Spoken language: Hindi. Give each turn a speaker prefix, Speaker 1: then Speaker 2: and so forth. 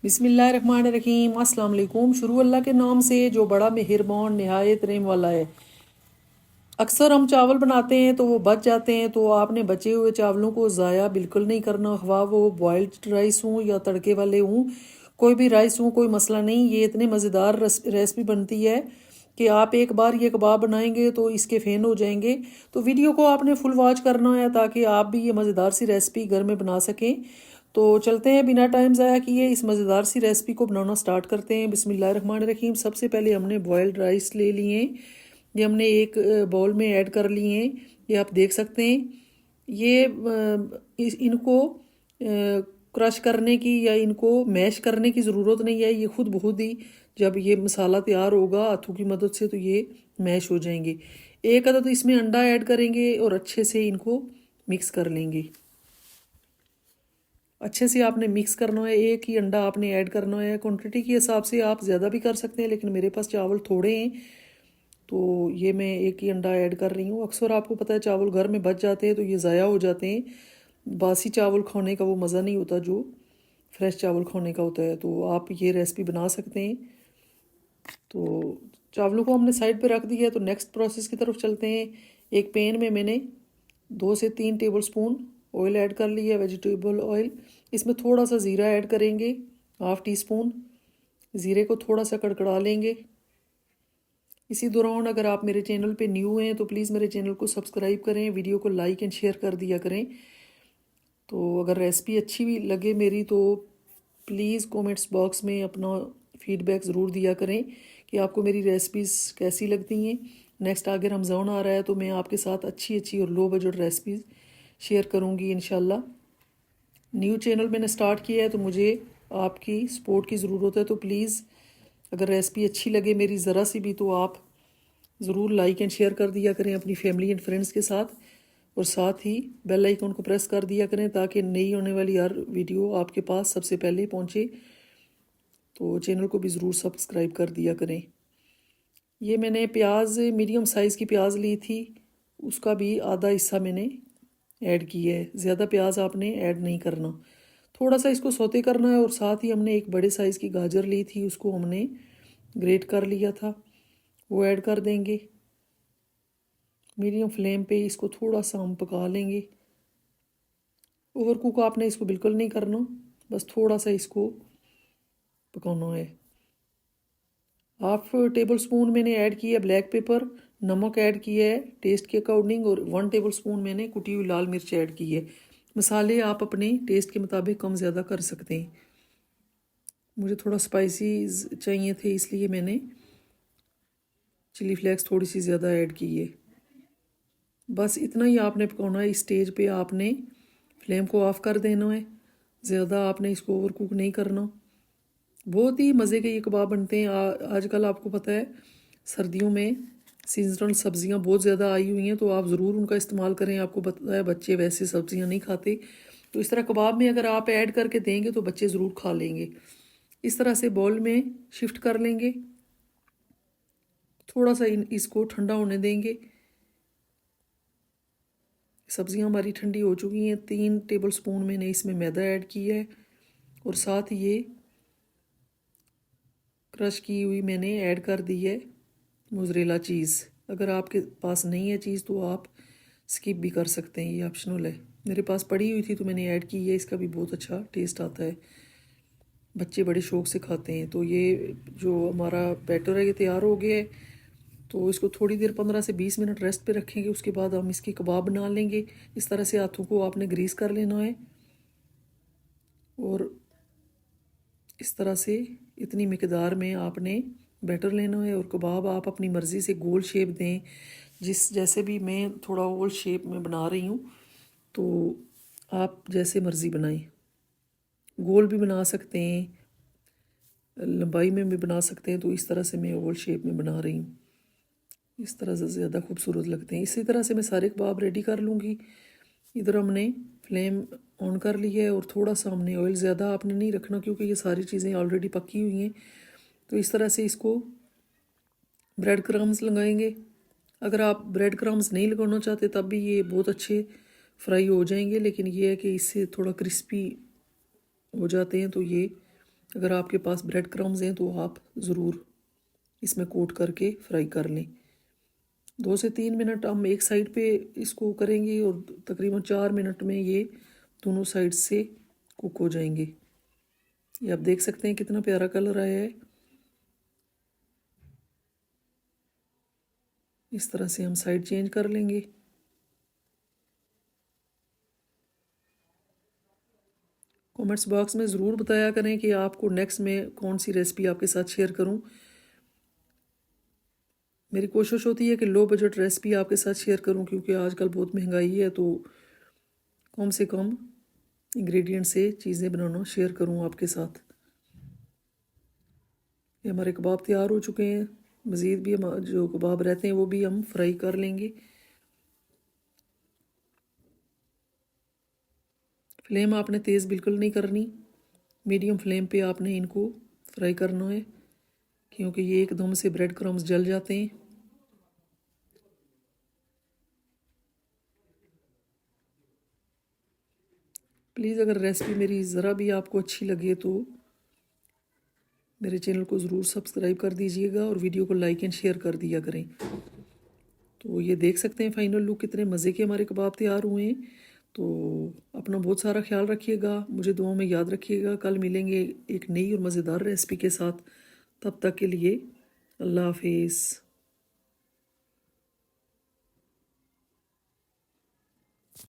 Speaker 1: बिस्मिल्लाहिर्रहमानिर्रहीम अस्सलाम वालेकुम। शुरू अल्लाह के नाम से जो बड़ा मेहरबान नहायत रहम वाला है। अक्सर हम चावल बनाते हैं तो वो बच जाते हैं, तो आपने बचे हुए चावलों को ज़ाया बिल्कुल नहीं करना, ख्वाह वो बॉयल्ड राइस हों या तड़के वाले हों, कोई भी राइस हो कोई मसला नहीं। ये इतने मज़ेदार रेसिपी बनती है कि आप एक बार ये कबाब बनाएंगे तो इसके फ़ैन हो जाएंगे। तो वीडियो को आपने फुल वॉच करना है ताकि आप भी ये मज़ेदार सी रेसिपी घर में बना सकें। तो चलते हैं बिना टाइम ज़ाया किए इस मज़ेदार सी रेसिपी को बनाना स्टार्ट करते हैं। बिस्मिल्लाहिर्रहमानिर्रहीम। सबसे पहले हमने बॉयल्ड राइस ले लिए, ये हमने एक बाउल में ऐड कर लिए हैं। ये आप देख सकते हैं। ये इनको क्रश करने की या इनको मैश करने की ज़रूरत नहीं है, ये खुद बहुत ही जब ये मसाला तैयार होगा हाथों की मदद से तो ये मैश हो जाएंगे। एक अदद इसमें अंडा ऐड करेंगे और अच्छे से इनको मिक्स कर लेंगे। अच्छे से आपने मिक्स करना है, एक ही अंडा आपने ऐड करना है। क्वांटिटी के हिसाब से आप ज़्यादा भी कर सकते हैं, लेकिन मेरे पास चावल थोड़े हैं तो ये मैं एक ही अंडा ऐड कर रही हूँ। अक्सर आपको पता है चावल घर में बच जाते हैं तो ये ज़ाया हो जाते हैं। बासी चावल खाने का वो मज़ा नहीं होता जो फ्रेश चावल खाने का होता है। तो आप ये रेसिपी बना सकते हैं। तो चावलों को हमने साइड पे रख दिया है, तो नेक्स्ट प्रोसेस की तरफ चलते हैं। एक पैन में मैंने 2 से 3 टेबल स्पून ऑयल ऐड कर लिया है, वेजिटेबल ऑयल। इसमें थोड़ा सा ज़ीरा ऐड करेंगे, 1/2 टीस्पून। ज़ीरे को थोड़ा सा कड़कड़ा लेंगे। इसी दौरान अगर आप मेरे चैनल पे न्यू हैं तो प्लीज़ मेरे चैनल को सब्सक्राइब करें, वीडियो को लाइक एंड शेयर कर दिया करें। तो अगर रेसिपी अच्छी भी लगे मेरी तो प्लीज़ कमेंट्स बॉक्स में अपना फीडबैक ज़रूर दिया करें कि आपको मेरी रेसिपीज़ कैसी लगती हैं। नेक्स्ट आगे रमज़ान आ रहा है तो मैं आपके साथ अच्छी अच्छी और लो बजट रेसिपीज़ शेयर करूँगी इंशाल्लाह। न्यू चैनल मैंने स्टार्ट किया है तो मुझे आपकी सपोर्ट की ज़रूरत है। तो प्लीज़ अगर रेसिपी अच्छी लगे मेरी ज़रा सी भी तो आप ज़रूर लाइक एंड शेयर कर दिया करें अपनी फैमिली एंड फ्रेंड्स के साथ, और साथ ही बेल आइकन को प्रेस कर दिया करें ताकि नई होने वाली हर वीडियो आपके पास सबसे पहले पहुंचे। तो चैनल को भी ज़रूर सब्सक्राइब कर दिया करें। ये मैंने प्याज मीडियम साइज़ की प्याज ली थी, उसका भी आधा हिस्सा मैंने ऐड किया है। ज़्यादा प्याज आपने ऐड नहीं करना, थोड़ा सा इसको सौते करना है। और साथ ही हमने एक बड़े साइज़ की गाजर ली थी, उसको हमने ग्रेट कर लिया था, वो ऐड कर देंगे। मीडियम फ्लेम पे इसको थोड़ा सा हम पका लेंगे। ओवर कुक आपने इसको बिल्कुल नहीं करना, बस थोड़ा सा इसको पकाना है। 1/2 टेबल स्पून मैंने ऐड किया ब्लैक पेपर, नमक ऐड किया है टेस्ट के अकॉर्डिंग, और 1 टेबल स्पून मैंने कुटी हुई लाल मिर्च ऐड की है। मसाले आप अपने टेस्ट के मुताबिक कम ज़्यादा कर सकते हैं। मुझे थोड़ा स्पाइसी चाहिए थे इसलिए मैंने चिली फ्लेक्स थोड़ी सी ज़्यादा ऐड की है। बस इतना ही आपने पकाना है। इस स्टेज पे आपने फ्लेम को ऑफ़ कर देना है, ज़्यादा आपने इसको ओवर कुक नहीं करना। बहुत ही मज़े के ये कबाब बनते हैं। आजकल आपको पता है सर्दियों में सीजनल सब्ज़ियां बहुत ज़्यादा आई हुई हैं, तो आप ज़रूर उनका इस्तेमाल करें। आपको पता है बच्चे वैसे सब्ज़ियां नहीं खाते, तो इस तरह कबाब में अगर आप ऐड करके देंगे तो बच्चे ज़रूर खा लेंगे। इस तरह से बाउल में शिफ्ट कर लेंगे, थोड़ा सा इसको ठंडा होने देंगे। सब्ज़ियां हमारी ठंडी हो चुकी हैं। 3 टेबल स्पून मैंने इसमें मैदा ऐड किया है, और साथ ये क्रश की हुई मैंने ऐड कर दी है मोज़रेला चीज़। अगर आपके पास नहीं है चीज़ तो आप स्किप भी कर सकते हैं, ये ऑप्शनल है। मेरे पास पड़ी हुई थी तो मैंने ऐड की है। इसका भी बहुत अच्छा टेस्ट आता है, बच्चे बड़े शौक़ से खाते हैं। तो ये जो हमारा बैटर है ये तैयार हो गया है, तो इसको थोड़ी देर 15 से 20 मिनट रेस्ट पे रखेंगे। उसके बाद हम इसकी कबाब बना लेंगे। इस तरह से हाथों को आपने ग्रीस कर लेना है, और इस तरह से इतनी मिकदार में आपने बैटर लेना है। और कबाब आप अपनी मर्ज़ी से गोल शेप दें, जैसे भी मैं थोड़ा ओवल शेप में बना रही हूँ, तो आप जैसे मर्ज़ी बनाएं। गोल भी बना सकते हैं, लंबाई में भी बना सकते हैं। तो इस तरह से मैं ओवल शेप में बना रही हूँ, इस तरह से ज़्यादा खूबसूरत लगते हैं। इसी तरह से मैं सारे कबाब रेडी कर लूँगी। इधर हमने फ्लेम ऑन कर ली है, और थोड़ा सा हमने ऑयल ज़्यादा आपने नहीं रखना क्योंकि ये सारी चीज़ें ऑलरेडी पकी हुई हैं। तो इस तरह से इसको ब्रेड क्रम्स लगाएंगे। अगर आप ब्रेड क्रम्स नहीं लगाना चाहते तब भी ये बहुत अच्छे फ्राई हो जाएंगे, लेकिन ये है कि इससे थोड़ा क्रिस्पी हो जाते हैं तो ये अगर आपके पास ब्रेड क्रम्स हैं तो आप ज़रूर इसमें कोट करके फ्राई कर लें। 2 से 3 मिनट हम एक साइड पे इसको करेंगे और तकरीबन 4 मिनट में ये दोनों साइड से कुक हो जाएंगे। ये आप देख सकते हैं कितना प्यारा कलर आया है। इस तरह से हम साइड चेंज कर लेंगे। कमेंट्स बॉक्स में ज़रूर बताया करें कि आपको नेक्स्ट में कौन सी रेसिपी आपके साथ शेयर करूं। मेरी कोशिश होती है कि लो बजट रेसिपी आपके साथ शेयर करूं, क्योंकि आजकल बहुत महंगाई है, तो कम से कम इंग्रेडिएंट से चीज़ें बनाना शेयर करूं आपके साथ। ये हमारे कबाब तैयार हो चुके हैं। मज़ीद भी हम जो कबाब रहते हैं वो भी हम फ्राई कर लेंगे। फ्लेम आपने तेज़ बिल्कुल नहीं करनी, मीडियम फ्लेम पे आपने इनको फ्राई करना है, क्योंकि ये एकदम से ब्रेड क्रम्स जल जाते हैं। प्लीज़ अगर रेसिपी मेरी ज़रा भी आपको अच्छी लगे तो मेरे चैनल को ज़रूर सब्सक्राइब कर दीजिएगा और वीडियो को लाइक एंड शेयर कर दिया करें। तो ये देख सकते हैं फाइनल लुक कितने मज़े के हमारे कबाब तैयार हुए हैं। तो अपना बहुत सारा ख्याल रखिएगा, मुझे दुआओं में याद रखिएगा। कल मिलेंगे एक नई और मज़ेदार रेसिपी के साथ। तब तक के लिए अल्लाह हाफिज़।